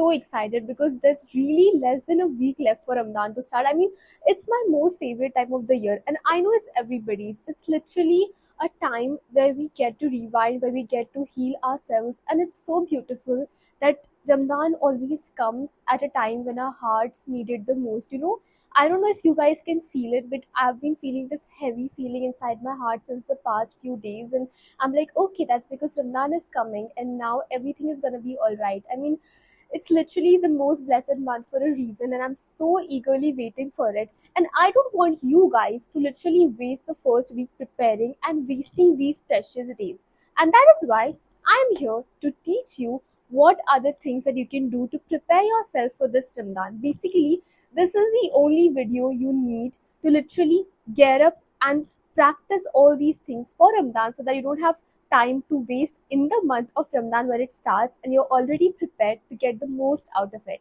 so excited because there's really less than a week left for Ramadan to start. I mean, it's my most favorite time of the year, and I know it's everybody's. It's literally a time where we get to rewind, where we get to heal ourselves, and it's so beautiful that Ramadan always comes at a time when our hearts need it the most. I don't know if you guys can feel it, but I've been feeling this heavy feeling inside my heart since the past few days, and I'm like, okay, that's because Ramadan is coming, and now everything is gonna be all right. I mean, it's literally the most blessed month for a reason, and I'm so eagerly waiting for it. And I don't want you guys to literally waste the first week preparing and wasting these precious days. And that is why I'm here to teach you what are the things that you can do to prepare yourself for this Ramadan. Basically, this is the only video you need to literally get up and practice all these things for Ramadan so that you don't have time to waste in the month of Ramadan when it starts and you're already prepared to get the most out of it.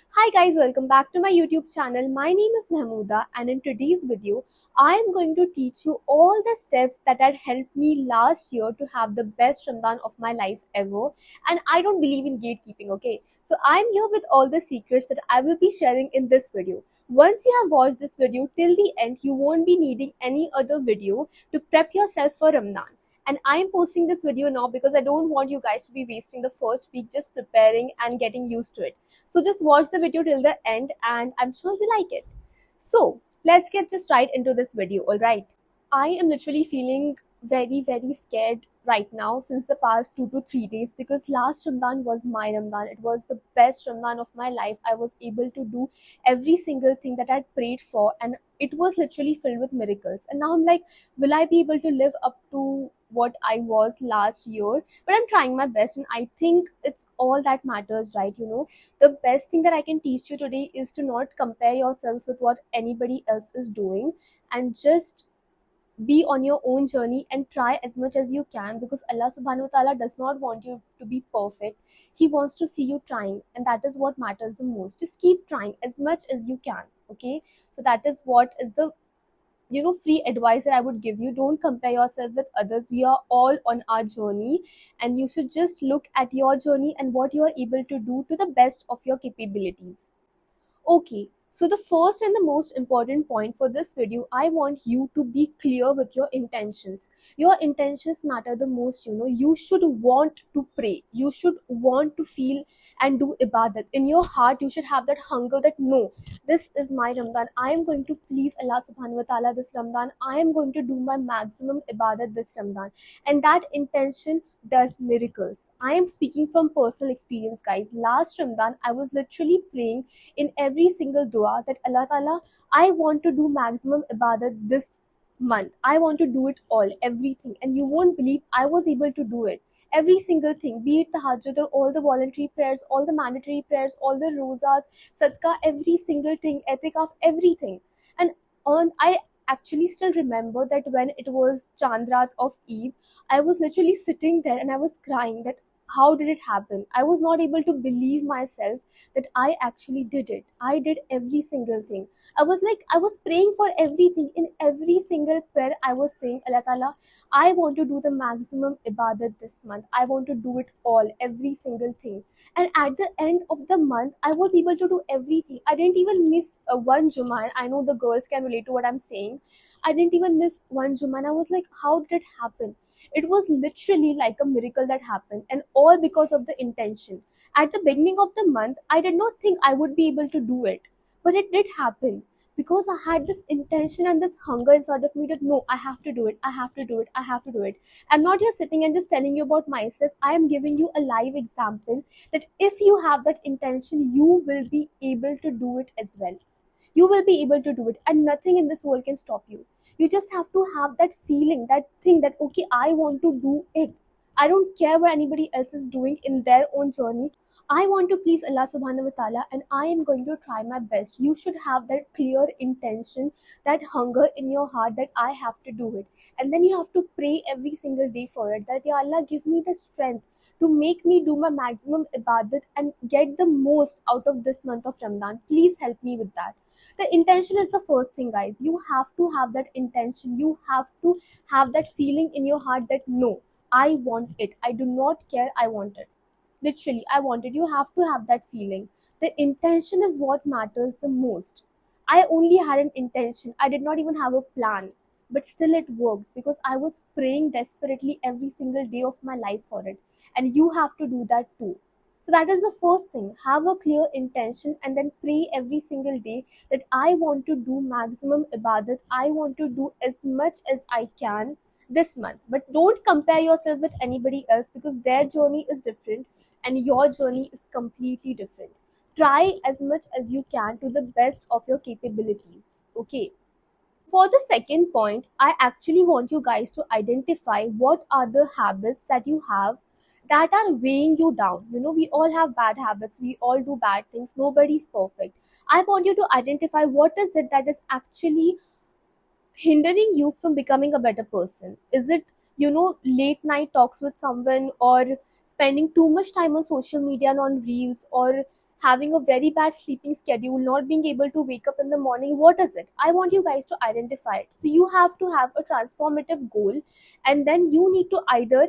Hi guys, welcome back to my YouTube channel. My name is Mahmouda, and in today's video, I am going to teach you all the steps that had helped me last year to have the best Ramadan of my life ever. And I don't believe in gatekeeping, okay? So I'm here with all the secrets that I will be sharing in this video. Once you have watched this video till the end, you won't be needing any other video to prep yourself for Ramadan. And I am posting this video now because I don't want you guys to be wasting the first week just preparing and getting used to it. So just watch the video till the end and I'm sure you like it. So let's get just right into this video, alright? I am literally feeling very scared right now since the past 2 to 3 days because last Ramadan was my Ramadan. It was the best Ramadan of my life. I was able to do every single thing that I'd prayed for, and it was literally filled with miracles. And now I'm like, will I be able to live up to what I was last year? But I'm trying my best, and I think it's all that matters, right? The best thing that I can teach you today is to not compare yourselves with what anybody else is doing, and just be on your own journey and try as much as you can, because Allah subhanahu wa ta'ala does not want you to be perfect. He wants to see you trying, and that is what matters the most. Just keep trying as much as you can, okay? So that is what is the free advice that I would give you. Don't compare yourself with others. We are all on our journey, and you should just look at your journey and what you are able to do to the best of your capabilities. Okay, so the first and the most important point for this video, I want you to be clear with your intentions. Your intentions matter the most. You should want to pray. You should want to feel and do ibadat. In your heart, you should have that hunger that no, this is my Ramadan. I am going to please Allah subhanahu wa ta'ala this Ramadan. I am going to do my maximum ibadat this Ramadan. And that intention does miracles. I am speaking from personal experience, guys. Last Ramadan, I was literally praying in every single dua that Allah Ta'ala, I want to do maximum ibadat this month. I want to do it all, everything. And you won't believe I was able to do it. Every single thing, be it the tahajjud or all the voluntary prayers, all the mandatory prayers, all the rozas, sadqa, every single thing, etikaf, everything. And I actually still remember that when it was Chandrat of Eid, I was literally sitting there and I was crying that how did it happen? I was not able to believe myself that I actually did it. I did every single thing. I was praying for everything. In every single prayer, I was saying, Allah Ta'ala, I want to do the maximum ibadat this month. I want to do it all, every single thing. And at the end of the month, I was able to do everything. I didn't even miss one Jummah. I know the girls can relate to what I'm saying. I didn't even miss one Jummah. And I was like, how did it happen? It was literally like a miracle that happened, and all because of the intention. At the beginning of the month, I did not think I would be able to do it, but it did happen because I had this intention and this hunger inside of me that no, I have to do it, I have to do it, I have to do it. I'm not here sitting and just telling you about myself. I am giving you a live example that if you have that intention, you will be able to do it as well. You will be able to do it, and nothing in this world can stop you. You just have to have that feeling, that thing that okay, I want to do it. I don't care what anybody else is doing in their own journey. I want to please Allah subhanahu wa ta'ala, and I am going to try my best. You should have that clear intention, that hunger in your heart that I have to do it. And then you have to pray every single day for it, that Ya Allah, give me the strength to make me do my maximum ibadat and get the most out of this month of Ramadan. Please help me with that. The intention is the first thing, guys. You have to have that intention. You have to have that feeling in your heart that no, I want it. I do not care, I want it. Literally, I wanted you have to have that feeling. The intention is what matters the most. I only had an intention. I did not even have a plan. But still it worked because I was praying desperately every single day of my life for it. And you have to do that too. So that is the first thing. Have a clear intention and then pray every single day that I want to do maximum ibadat. I want to do as much as I can this month. But don't compare yourself with anybody else because their journey is different and your journey is completely different. Try as much as you can to the best of your capabilities. Okay. For the second point, I actually want you guys to identify what are the habits that you have that are weighing you down. We all have bad habits, we all do bad things, nobody's perfect. I want you to identify what is it that is actually hindering you from becoming a better person. Is it, late night talks with someone, or spending too much time on social media and on reels, or having a very bad sleeping schedule, not being able to wake up in the morning? What is it? I want you guys to identify it. So you have to have a transformative goal, and then you need to either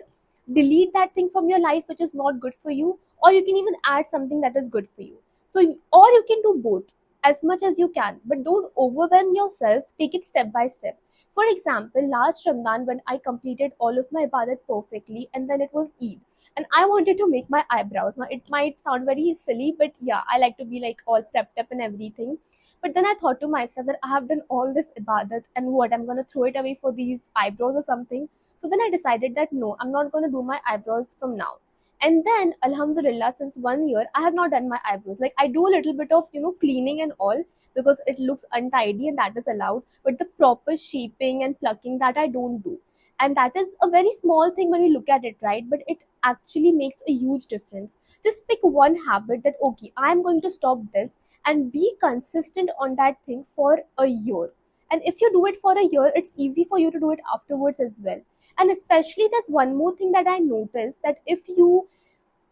delete that thing from your life which is not good for you, or you can even add something that is good for you. So, or you can do both as much as you can, but don't overwhelm yourself. Take it step by step. For example, last Ramadan, when I completed all of my ibadat perfectly, and then it was Eid, and I wanted to make my eyebrows. Now, it might sound very silly, but yeah, I like to be like all prepped up and everything. But then I thought to myself that I have done all this ibadat, and what, I'm gonna throw it away for these eyebrows or something? So then I decided that no, I'm not gonna do my eyebrows from now. And then, Alhamdulillah, since 1 year, I have not done my eyebrows. Like, I do a little bit of, cleaning and all because it looks untidy and that is allowed. But the proper shaping and plucking, that I don't do. And that is a very small thing when you look at it, right? But it actually makes a huge difference. Just pick one habit that, okay, I'm going to stop this, and be consistent on that thing for a year. And if you do it for a year, it's easy for you to do it afterwards as well. And especially, there's one more thing that I noticed, that if you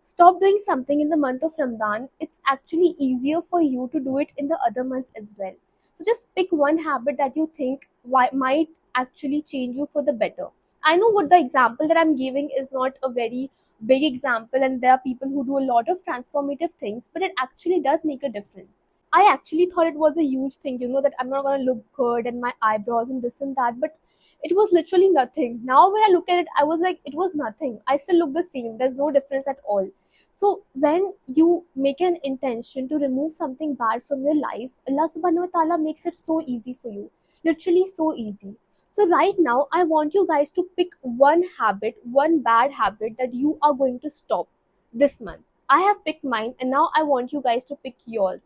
stop doing something in the month of Ramadan, it's actually easier for you to do it in the other months as well. So just pick one habit that you think might actually change you for the better. I know what the example that I'm giving is not a very big example, and there are people who do a lot of transformative things, but it actually does make a difference. I actually thought it was a huge thing, that I'm not going to look good and my eyebrows and this and that, but it was literally nothing. Now, when I look at it, I was like, it was nothing. I still look the same. There's no difference at all. So, when you make an intention to remove something bad from your life, Allah subhanahu wa ta'ala makes it so easy for you. Literally so easy. So, right now, I want you guys to pick one habit, one bad habit that you are going to stop this month. I have picked mine, and now I want you guys to pick yours.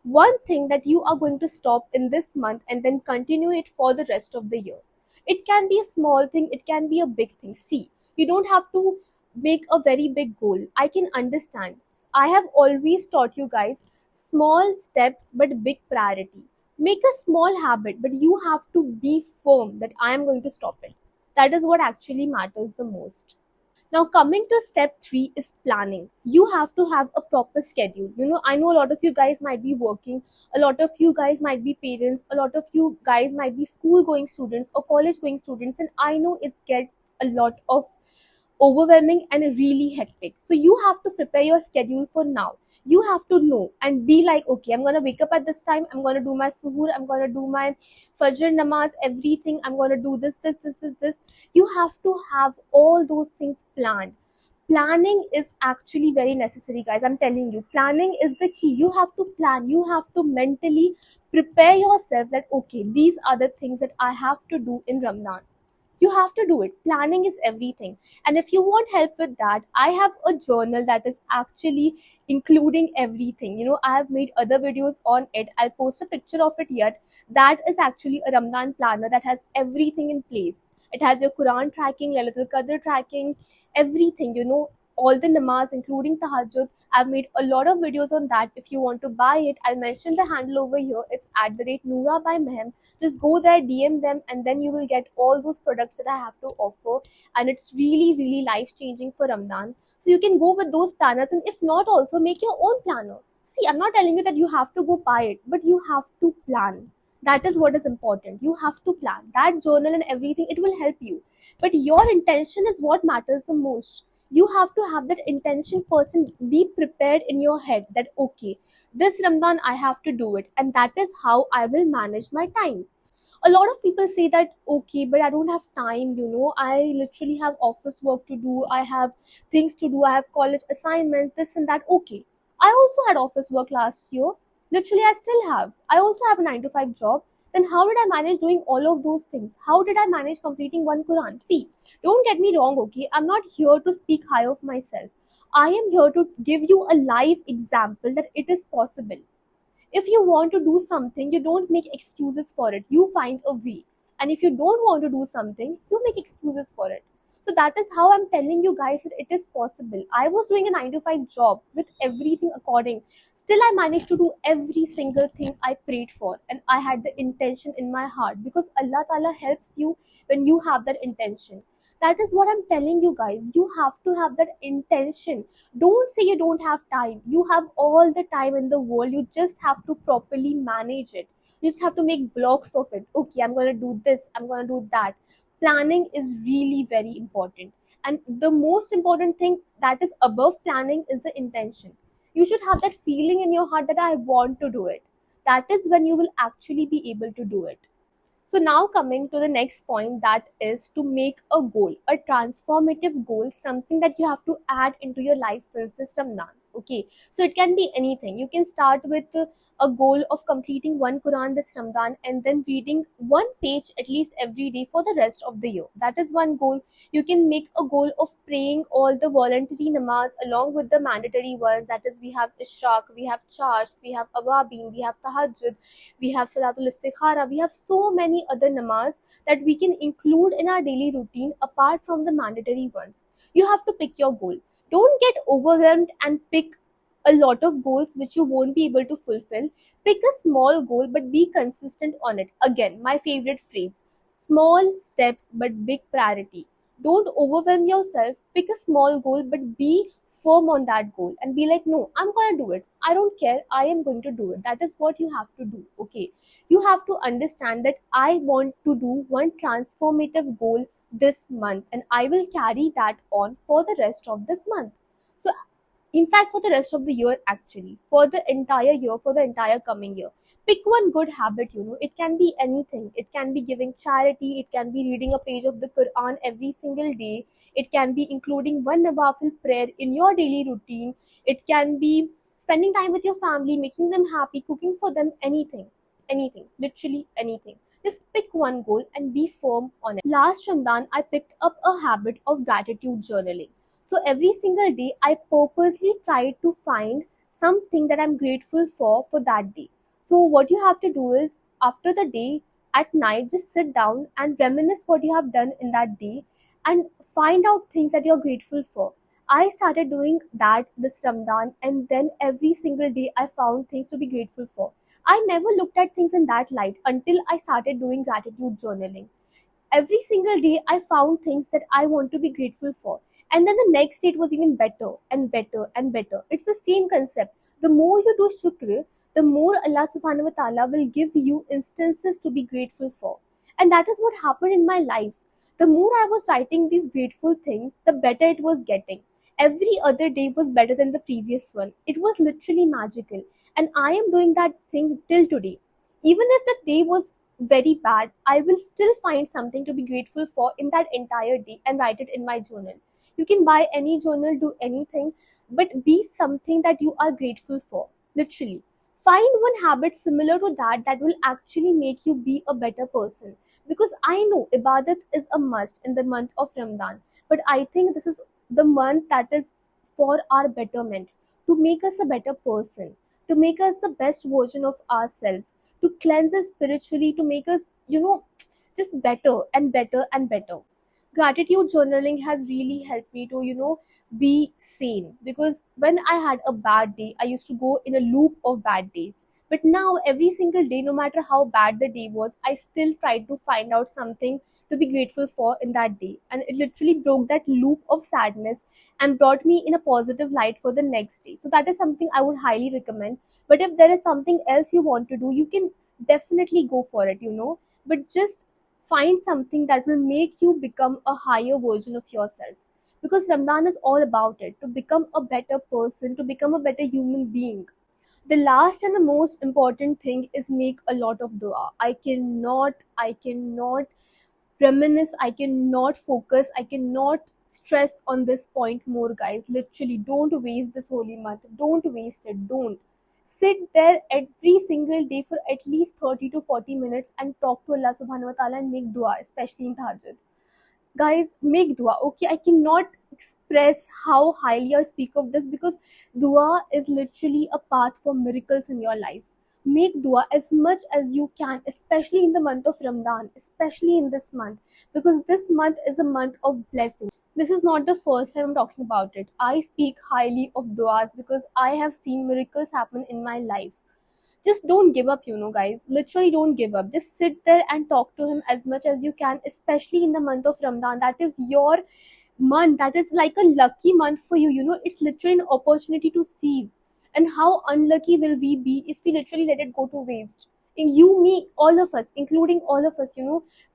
One thing that you are going to stop in this month and then continue it for the rest of the year. It can be a small thing, it can be a big thing. See, you don't have to make a very big goal. I can understand. I have always taught you guys small steps but big priority. Make a small habit, but you have to be firm that I am going to stop it. That is what actually matters the most. Now, coming to step three is planning. You have to have a proper schedule. I know a lot of you guys might be working, a lot of you guys might be parents, a lot of you guys might be school going students or college going students, and I know it gets a lot of overwhelming and really hectic. So you have to prepare your schedule for now. You have to know and be like, okay, I'm gonna wake up at this time, I'm gonna do my suhoor, I'm gonna do my fajr namaz, everything, I'm gonna do this. You have to have all those things planned. Planning is actually very necessary, guys. I'm telling you, planning is the key. You have to plan, you have to mentally prepare yourself that okay, these are the things that I have to do in Ramadan. You have to do it. Planning is everything. And if you want help with that, I have a journal that is actually including everything. I have made other videos on it. I'll post a picture of it yet. That is actually a Ramadan planner that has everything in place. It has your Quran tracking, Lailatul Qadr tracking, everything, all the namaz, including tahajjud. I've made a lot of videos on that. If you want to buy it, I'll mention the handle over here. It's at the rate Noora by Mehem. Just go there, DM them, and then you will get all those products that I have to offer. And it's really, really life changing for Ramadan. So you can go with those planners, and if not, also make your own planner. See, I'm not telling you that you have to go buy it, but you have to plan. That is what is important. You have to plan that journal and everything, it will help you. But your intention is what matters the most. You have to have that intention first and be prepared in your head that okay, this Ramadan I have to do it, and that is how I will manage my time. A lot of people say that okay, but I don't have time, I literally have office work to do, I have things to do, I have college assignments, this and that. Okay, I also had office work last year, literally I still have, I also have a 9 to 5 job. Then how did I manage doing all of those things? How did I manage completing one Quran? See, don't get me wrong, okay, I'm not here to speak high of myself. I am here to give you a live example that it is possible. If you want to do something, you don't make excuses for it, you find a way. And if you don't want to do something, you make excuses for it. So that is how I'm telling you guys that it is possible. I was doing a 9 to 5 job with everything according, still I managed to do every single thing I prayed for, and I had the intention in my heart, because Allah Ta'ala helps you when you have that intention. That is what I'm telling you guys, you have to have that intention. Don't say you don't have time. You have all the time in the world. You just have to properly manage it. You just have to make blocks of it. Okay, I'm going to do this, I'm going to do that. Planning is really very important. And the most important thing that is above planning is the intention. You should have that feeling in your heart that I want to do it. That is when you will actually be able to do it. So now coming to the next point, that is to make a goal, a transformative goal, something that you have to add into your life since this Ramadan. Okay, so it can be anything. You can start with a goal of completing one Quran this Ramadan and then reading one page at least every day for the rest of the year. That is one goal. You can make a goal of praying all the voluntary namaz along with the mandatory ones. That is, we have Ishraq, we have Charge, we have Awabin, we have Tahajjud, we have Salatul Istikhara, we have so many other namaz that we can include in our daily routine apart from the mandatory ones. You have to pick your goal. Don't get overwhelmed and pick a lot of goals which you won't be able to fulfill. Pick a small goal but be consistent on it. Again, my favorite phrase, small steps but big priority. Don't overwhelm yourself. Pick a small goal but be firm on that goal and be like, no, I'm going to do it. I don't care. I am going to do it. That is what you have to do. Okay. You have to understand that I want to do one transformative goal this month and I will carry that on for the rest of this month. So in fact, for the rest of the year, actually, for the entire year, for the entire coming year, pick one good habit. It can be anything. It can be giving charity, it can be reading a page of the Quran every single day, it can be including one Nawafil prayer in your daily routine, it can be spending time with your family, making them happy, cooking for them, anything, anything, literally anything. Just pick one goal and be firm on it. Last Ramadan, I picked up a habit of gratitude journaling. So every single day, I purposely try to find something that I'm grateful for that day. So what you have to do is after the day, at night, just sit down and reminisce what you have done in that day and find out things that you're grateful for. I started doing that this Ramadan, and then every single day I found things to be grateful for. I never looked at things in that light until I started doing gratitude journaling. Every single day I found things that I want to be grateful for. And then the next day it was even better and better and better. It's the same concept. The more you do shukr, the more Allah subhanahu wa ta'ala will give you instances to be grateful for. And that is what happened in my life. The more I was writing these grateful things, the better it was getting. Every other day was better than the previous one. It was literally magical. And I am doing that thing till today. Even if the day was very bad, I will still find something to be grateful for in that entire day and write it in my journal. You can buy any journal, do anything, but be something that you are grateful for. Literally. Find one habit similar to that will actually make you be a better person. Because I know Ibadat is a must in the month of Ramadan, but I think this is the month that is for our betterment, to make us a better person, to make us the best version of ourselves, to cleanse us spiritually, to make us, just better and better and better. Gratitude journaling has really helped me to, be sane, because when I had a bad day, I used to go in a loop of bad days. But now, every single day, no matter how bad the day was, I still tried to find out something to be grateful for in that day. And it literally broke that loop of sadness and brought me in a positive light for the next day. So, that is something I would highly recommend. But if there is something else you want to do, you can definitely go for it. But just find something that will make you become a higher version of yourself. because Ramadan is all about it, to become a better person, to become a better human being. The last and the most important thing is make a lot of dua. I cannot reminisce, I cannot focus, I cannot stress on this point more, guys. Literally, don't waste this holy month. Don't waste it. Don't. Sit there every single day for at least 30 to 40 minutes and talk to Allah subhanahu wa ta'ala and make dua, especially in tahajjud. Guys, make dua. Okay, I cannot express how highly I speak of this, because dua is literally a path for miracles in your life. Make dua as much as you can, especially in the month of Ramadan, especially in this month, because this month is a month of blessing. This is not the first time I'm talking about it. I speak highly of duas because I have seen miracles happen in my life. Just don't give up, guys. Literally, don't give up. Just sit there and talk to him as much as you can, especially in the month of Ramadan. That is your month. That is like a lucky month for you. It's literally an opportunity to seize. And how unlucky will we be if we literally let it go to waste? And you, me, all of us, including all of us,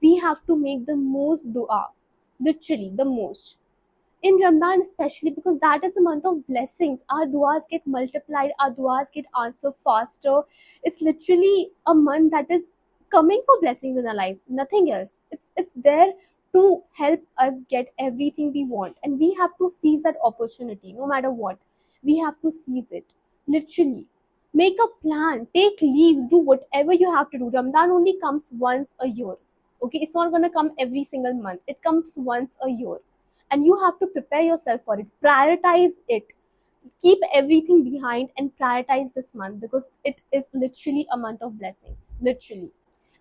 we have to make the most dua. Literally, the most in Ramadan, especially because that is a month of blessings. Our duas get multiplied, our duas get answered faster. It's literally a month that is coming for blessings in our life, nothing else. It's there to help us get everything we want, and we have to seize that opportunity no matter what. We have to seize it. Literally. Make a plan, take leaves, do whatever you have to do. Ramadan only comes once a year. Okay, it's not gonna come every single month. It comes once a year, and you have to prepare yourself for it. Prioritize it. Keep everything behind and prioritize this month, because it is literally a month of blessings. Literally.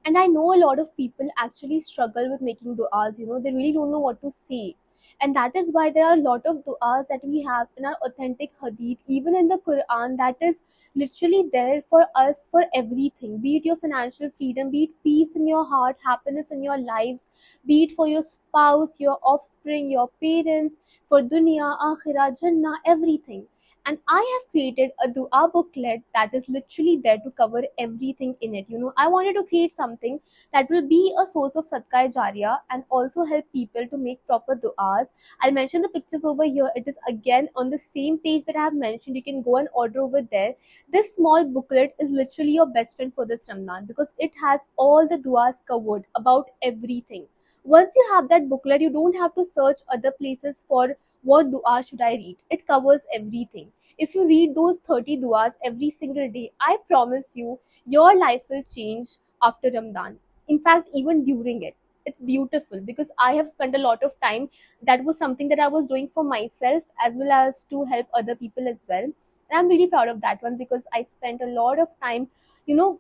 And I know a lot of people actually struggle with making du'as, they really don't know what to say. And that is why there are a lot of du'as that we have in our authentic hadith, even in the Quran, that is literally there for us for everything. Be it your financial freedom, be it peace in your heart, happiness in your lives, be it for your spouse, your offspring, your parents, for dunya, akhirah, jannah, everything. And I have created a dua booklet that is literally there to cover everything in it. I wanted to create something that will be a source of sadqa jariya and also help people to make proper duas. I'll mention the pictures over here. It is again on the same page that I have mentioned. You can go and order over there. This small booklet is literally your best friend for this Ramadan, because it has all the duas covered about everything. Once you have that booklet, you don't have to search other places for what dua should I read. It covers everything. If you read those 30 duas every single day, I promise you, your life will change after Ramadan. In fact, even during it. It's beautiful because I have spent a lot of time. That was something that I was doing for myself as well as to help other people as well. And I'm really proud of that one, because I spent a lot of time,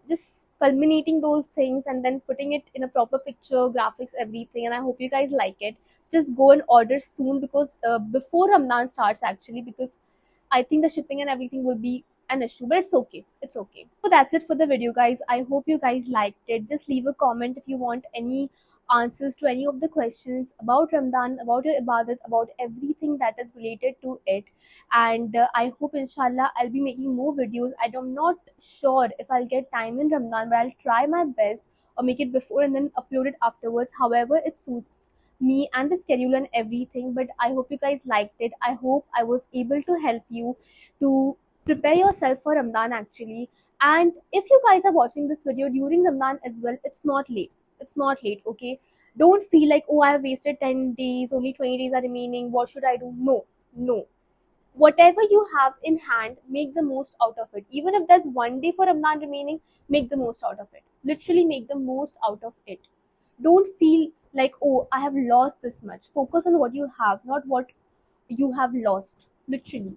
just culminating those things and then putting it in a proper picture, graphics, everything. And I hope you guys like it. Just go and order soon, because before Ramadan starts, actually, because I think the shipping and everything will be an issue, but it's okay. It's okay. So that's it for the video, guys. I hope you guys liked it. Just leave a comment if you want any answers to any of the questions about Ramadan, about your ibadat, about everything that is related to it. And I hope, inshallah, I'll be making more videos. I'm not sure if I'll get time in Ramadan, but I'll try my best, or make it before and then upload it afterwards. However, it suits me and the schedule and everything. But I hope you guys liked it. I hope I was able to help you to prepare yourself for Ramadan, actually. And if you guys are watching this video during Ramadan as well, it's not late. It's not late. Okay, don't feel like, oh, I have wasted 10 days, only 20 days are remaining, what should I do? No, no. Whatever you have in hand, make the most out of it. Even if there's one day for Ramadan remaining, make the most out of it. Literally make the most out of it. Don't feel like, oh, I have lost this much. Focus on what you have, not what you have lost. Literally,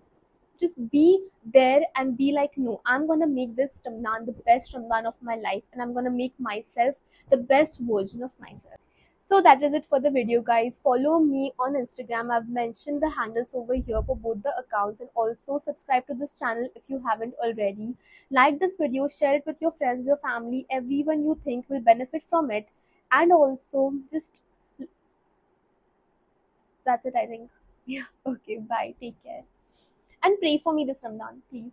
just be there and be like, no, I'm gonna make this Ramadan the best Ramadan of my life, and I'm gonna make myself the best version of myself. So that is it for the video, guys. Follow me on Instagram. I've mentioned the handles over here for both the accounts, and also subscribe to this channel if you haven't already. Like this video, share it with your friends, your family, everyone you think will benefit from it. And also, just that's it, I think. Yeah, okay, bye, take care. And pray for me this Ramadan, please.